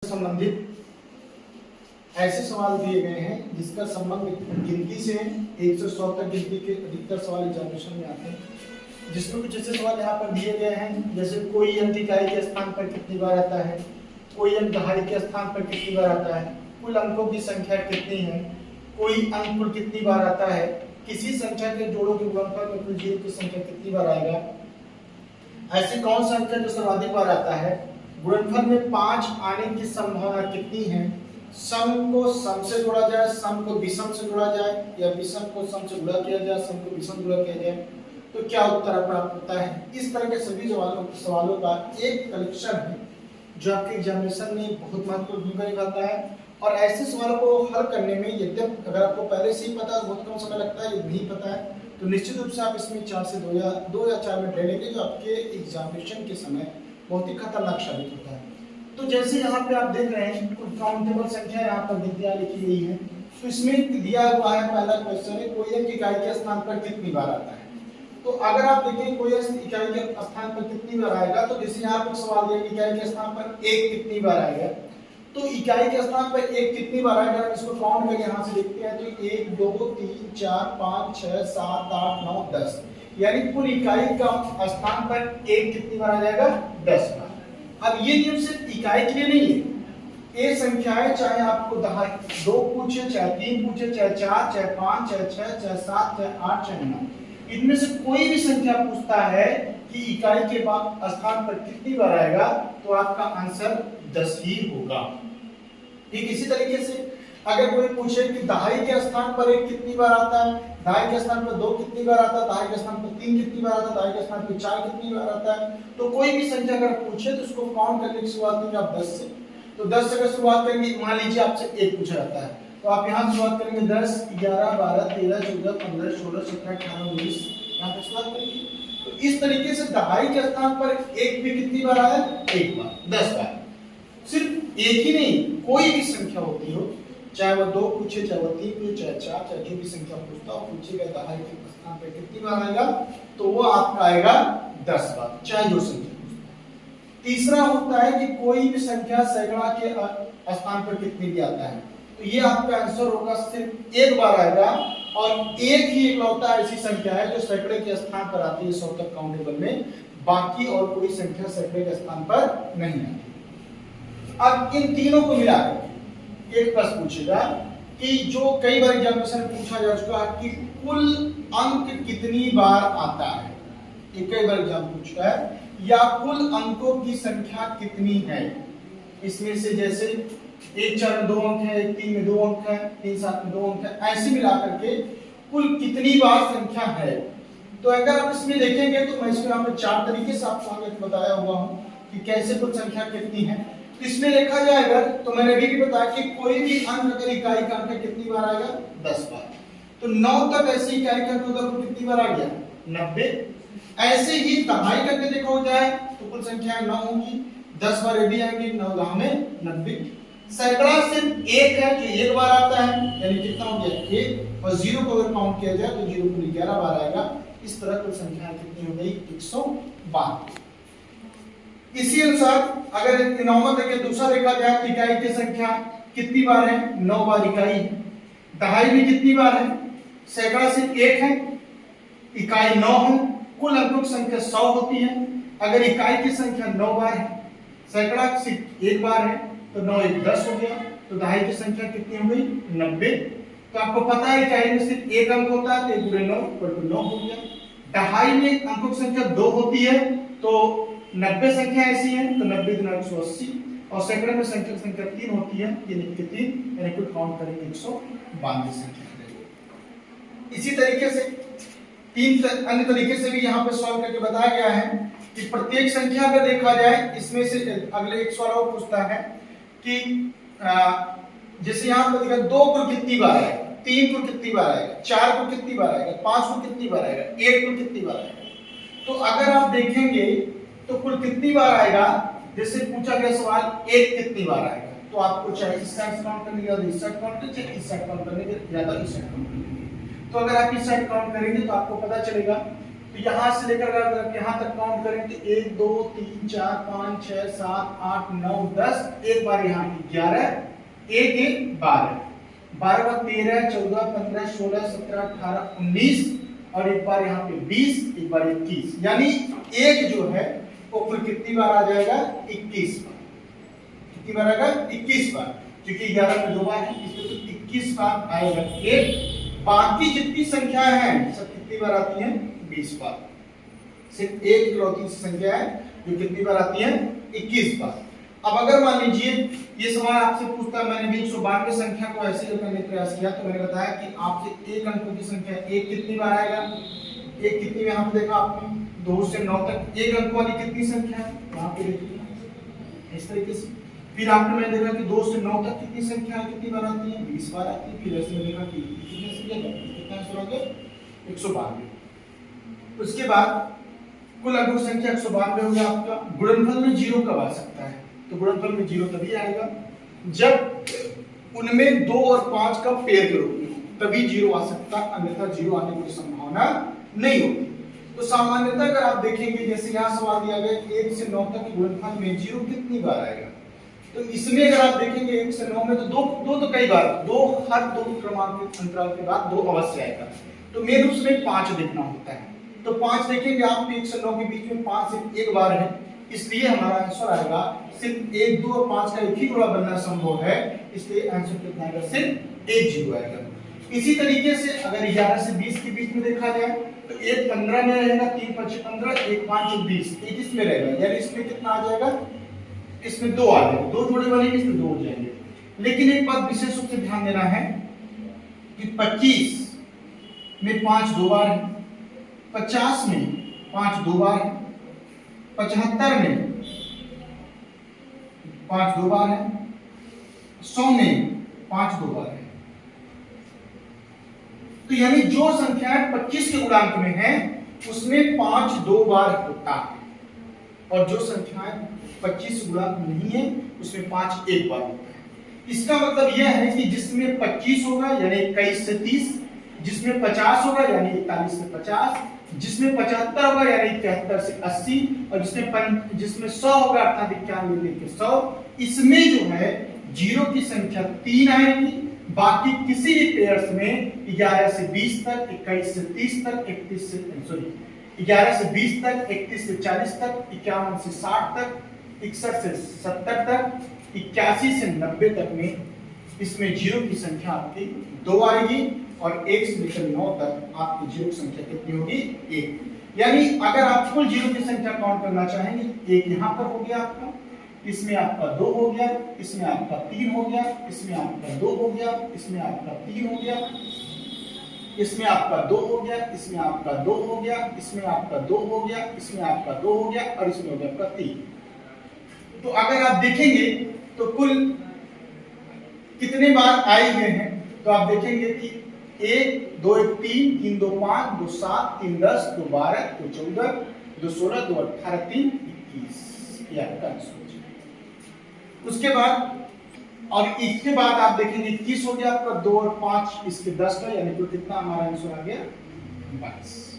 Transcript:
संबंधित ऐसे सवाल दिए गए हैं जिसका संबंध गिनती से 100 तक गिनती के अधिकतर सवाल एग्जामिनेशन में आते हैं, जिसमें कुछ ऐसे सवाल यहाँ पर दिए गए हैं जैसे कोई अंक इकाई के स्थान पर कितनी बार आता है, कोई अंक दहाई के स्थान पर कितनी बार आता है, कुल अंकों की संख्या कितनी है, कोई अंक कुल कितनी बार आता है, किसी संख्या के जोड़ों के गुणनफल में कुल जीरो की संख्या कितनी बार आएगा, ऐसी कौन सा अंक है जो सर्वाधिक बार आता है, गुणनफल में 5 आने की संभावना कितनी है, सम को सम से जोड़ा जाए, सम को विषम से जोड़ा जाए या विषम को सम से गुणा किया जाए, सम को विषम गुणा किया जाए, तो क्या उत्तर प्राप्त होता है। इस तरह के सभी सवालों का एक कलेक्शन है जो आपके एग्जामिनेशन में बहुत महत्वपूर्ण भूमिका निभाता है। और ऐसे सवालों को हल करने में यद्यप अगर आपको पहले से ही पता है बहुत कम समय लगता है, यदि नहीं पता है तो निश्चित रूप से आप इसमें 4 से 2 या 4 मिनट ले लेंगे, जो आपके एग्जामिनेशन के समय बहुत ही खतरनाक साबित होता है। तो जैसे यहाँ पे आप देख रहे हैं काउंटेबल संख्या यहाँ पर विद्या लिखी गई है, तो इसमें दिया हुआ है पहला क्वेश्चन है कोई एक इकाई के स्थान पर कितनी बार आता है। तो अगर आप देखें कोई इकाई के स्थान पर कितनी बार आएगा, तो जैसे यहाँ पर सवाल दिया इकाई के स्थान पर एक कितनी बार आएगा, तो इकाई के स्थान पर एक कितनी बार आएगा, अगर इसको काउंट करके यहाँ से देखते हैं तो 1 2 3 4 5 6 7 8 9 10, यानी कुल इकाई का स्थान पर एक कितनी बार आ जाएगा, 10 बार। अब ये नियम सिर्फ इकाई के लिए नहीं है, ये संख्याएं चाहे आपको 2 पूछे, चाहे 3 पूछे, चाहे 4, चाहे 5, चाहे 6, चाहे 7, चाहे 8, चाहे 9, इनमें से कोई भी संख्या पूछता है कि इकाई के बाद स्थान पर कितनी बार आएगा, तो आपका आंसर 10 ही होगा। ठीक इसी तरीके से अगर कोई पूछे कि दहाई के स्थान पर 1 कितनी बार आता है, दहाई के स्थान पर 2 कितनी बार आता है, दहाई के स्थान पर 3 कितनी बार आता है, दहाई के स्थान पर 4 कितनी बार आता है, तो कोई भी संख्या अगर पूछे तो उसको काउंट करने की शुरुआत करेंगे आप 10 से। तो 10 से अगर शुरुआत करेंगे, मान लीजिए आपसे 1 पूछा जाता है, तो आप यहाँ शुरुआत करेंगे 10 11 12 13 14 15 16 17 18 19, यहाँ पे शुरुआत करेंगे। तो इस तरीके से दहाई के स्थान पर 1 भी कितनी बार आया, 1 बार, 10 बार। सिर्फ एक ही नहीं, कोई भी संख्या होती हो, चाहे वो 2 पूछे, चाहे वो 3 पूछे, चाहे 4, चाहे जो भी संख्या पूछता हो, पूछेगा दहाई के स्थान पर कितनी बार आएगा, तो वो आपका आएगा 10 बार, चाहे जो संख्या पूछता है। तीसरा होता है कि कोई भी संख्या सैकड़ा के स्थान पर कितनी भी आता है, तो ये आपका आंसर होगा सिर्फ 1 बार आएगा, और एक ही इकलौता ऐसी संख्या है जो सैकड़े के स्थान पर आती है 100 तक काउंटेबल में, बाकी और कोई संख्या सैकड़े के स्थान पर नहीं आती। अब इन तीनों को मिलाकर एक प्रश्न पूछेगा कि जो कई बार एग्जामिनेशन में पूछा जा चुका है कि कुल अंक कितनी बार आता है, ये कई बार एग्जाम पूछता है, या कुल अंकों की संख्या कितनी है। इसमें से जैसे 1 4 में 2 अंक है, 1 3 में 2 अंक है, 3 7 में 2 अंक है, ऐसे मिलाकर के कुल कितनी बार संख्या है। तो अगर आप इसमें देखेंगे तो मैं इसमें यहाँ पे 4 तरीके से आपको आगे बताया हुआ हूँ कि कैसे कुल संख्या कितनी है। इसमें देखा जाएगा तो मैंने अभी भी बताया कि कोई भी अंक अगर इकाई का अंक कितनी बार आएगा, 10 बार। तो 9 तक ऐसे इकाई का अंक होगा तो कितनी बार आ गया, 90। ऐसे ही दहाई करके देखा जाए तो कुल संख्या 9 होगी, 10 बार ये भी आएंगे, 9 9 में 90। सैकड़ा सिर्फ 1 है जो 1 बार आता है, यानी कितना हो गया 1, और 0 को अगर काउंट किया जाए तो 0 कुल 11 बार आएगा। इस तरह कुल संख्या कितनी हो गई, 112। इसी अनुसार अगर नॉर्मल देखिए दूसरा देखा जाए इकाई की संख्या कितनी बार है, 9 बार इकाई है। दहाई भी कितनी बार है, सैकड़ा सिर्फ 1 है, इकाई 9 है, कुल अंकों की संख्या 100 होती है। अगर इकाई की संख्या 9 बार है, सैकड़ा सिर्फ 1 बार है, तो 9 1 10 हो गया, तो दहाई की संख्या कितनी हो गई, 90। तो आपको पता है इकाई में सिर्फ 1 अंक होता है, तो 1 × 9 हो गया। दहाई में अंकों की संख्या 2 होती है, तो 90 संख्या ऐसी है तो 90 × 180, और सैकड़े में संख्या 3 होती है, ये लिख के 3, यानी कुल काउंट करेंगे 192 संख्या। इसी तरीके से 3 अन्य तरीके से भी यहाँ पे सॉल्व करके बताया गया है कि प्रत्येक संख्या अगर देखा जाए, इसमें से अगले एक सवाल और पूछता है कि जैसे यहाँ पर देखा 2 को कितनी बार आएगा, 3 को कितनी बार आएगा, 4 को कितनी बार आएगा, 5 को कितनी बार आएगा, 1 को कितनी बार आएगा। तो अगर आप देखेंगे तो कुल कितनी बार आएगा, जैसे पूछा गया सवाल 1 कितनी बार आएगा, तो आपको चाहे इस साइड काउंट करने के बाद इस साइड काउंट करें, चाहे इस साइड काउंट करने के ज्यादा इस साइड काउंट करेंगे। तो अगर आप इस साइड काउंट करेंगे तो आपको पता चलेगा तो यहाँ से लेकर अगर यहाँ तक काउंट करें तो 1 2 3 4 5 6 7 8 9 10, एक बार यहाँ 11, एक 12, 12 का 13 14 15 16 17 18 19 और एक बार यहाँ पे 20, एक बार 21, यानी एक जो है वो कुल कितनी बार आ जाएगा? 21 बार। कितनी बार आएगा? 21 बार, क्योंकि 11 में 2 बार है, इसमें तो 21 बार आएगा एक। बाकी जितनी संख्या है सब कितनी बार आती हैं? 20 बार। सिर्फ एक इकलौती संख्या है जो कितनी बार आती है? 21 बार। अब अगर मान लीजिए ये सवाल आपसे पूछता है, मैंने भी 192 संख्या को ऐसे करने का प्रयास किया, तो मैंने बताया कि आपसे एक अंकों की संख्या एक कितनी बार आएगा? एक कितनी में यहाँ पे देखा आपने 2 से 9 तक एक अंक वाली कितनी संख्या है वहां पे देखिए इस तरीके से। फिर आपने मैंने देखा कि 2 से 9 तक कितनी संख्या है, कितनी बार आती है? 20 बार आती है। फिर ऐसे में देखा कि कितने संख्या कितना आंसर हो गया? 192। उसके बाद कुल अंकों संख्या 192 हो गया आपका। गुणनफल में 0 कब आ सकता है? तो गुणनफल में 0 तभी आएगा जब उनमें 2 और 5 का पेयर करोगे, तभी 0 आ सकता, अन्यथा 0 आने की संभावना नहीं होती। तो सामान्यतः अगर आप देखेंगे, जैसे यहाँ सवाल दिया गया 1 से 9 तक गुणनफल में 0 कितनी बार आएगा, तो इसमें अगर आप देखेंगे 1 से 9 में तो दो तो कई बार, दो हर 2 क्रमांक अंतराल के बाद 2 अवश्य आएगा। तो मेन उसमें 5 देखना होता है, तो 5 देखेंगे आप 1 से 9 के बीच में 5 सिर्फ एक बार है, इसलिए हमारा आंसर आएगा सिर्फ 1 2 और 5 का एक ही गुणा बनना संभव है, इसलिए आंसर कितना आएगा? सिर्फ 1 0 आएगा। इसी तरीके से अगर 11 से 20 के बीच में देखा जाए तो 1 15 में रहेगा, 3 5 15, 1 5 20, 21 में रहेगा, यानी इसमें कितना आ जाएगा? इसमें 2 आ जाएगा, 2 जोड़े बनेंगे, इसमें 2 हो जाएंगे। लेकिन एक बात विशेष रूप से ध्यान देना है कि 25 में 5 2 बार है, 50 में 5 2 बार है, 75 में 5 2 बार है, 100 में 5 2 बार है। तो यानी जो संख्याएं 25 के गुणांक में है उसमें 5 2 बार होता है, और जो संख्याएं 25 गुणांक नहीं है उसमें 5 1 बार होता है। इसका मतलब यह है कि जिसमें 25 होगा यानी 21 से 30, जिसमें 50 होगा यानी 41 से 50, जिसमें 75 होगा यानी 73 से 80, और जिसमें 100 होगा अर्थात 91 से 100, इसमें जो है 0 की संख्या 3 आएगी। बाकी किसी भी पेयर्स में 11 से 20 तक, 21 से 30 तक, 11 से 20 तक, 31 से 40 तक, 51 से 60 तक, 61 से 70 तक, 81 से 90 तक में इसमें 0 की संख्या आपकी 2 आएगी, और 1 से लेकर 9 तक आपकी 0 की संख्या कितनी होगी? 1। यानी अगर आप कुल 0 की संख्या काउंट करना चाहेंगे, 1 यहाँ पर हो गया आपका, इसमें आपका 2 हो गया, इसमें आपका 3 हो गया, इसमें आपका 2 हो गया, इसमें आपका 3 हो गया, इसमें आपका 2 हो गया, इसमें आपका 2 हो गया, इसमें आपका 2 हो गया, इसमें आपका 2 हो गया, और इसमें हो गया आपका 3। तो अगर आप देखेंगे तो कुल कितने बार आए हुए हैं, तो आप देखेंगे कि 1 2 1 3 3 2 5 2 7 3 10 2 12 2 14 2 16 2 18 3 21, ये आपका आंसर। उसके बाद और इसके बाद आप देखेंगे 21 हो गया आपका, 2 और 5 इसके 10 का, यानी कुल कितना हमारा आंसर आ गया? 22।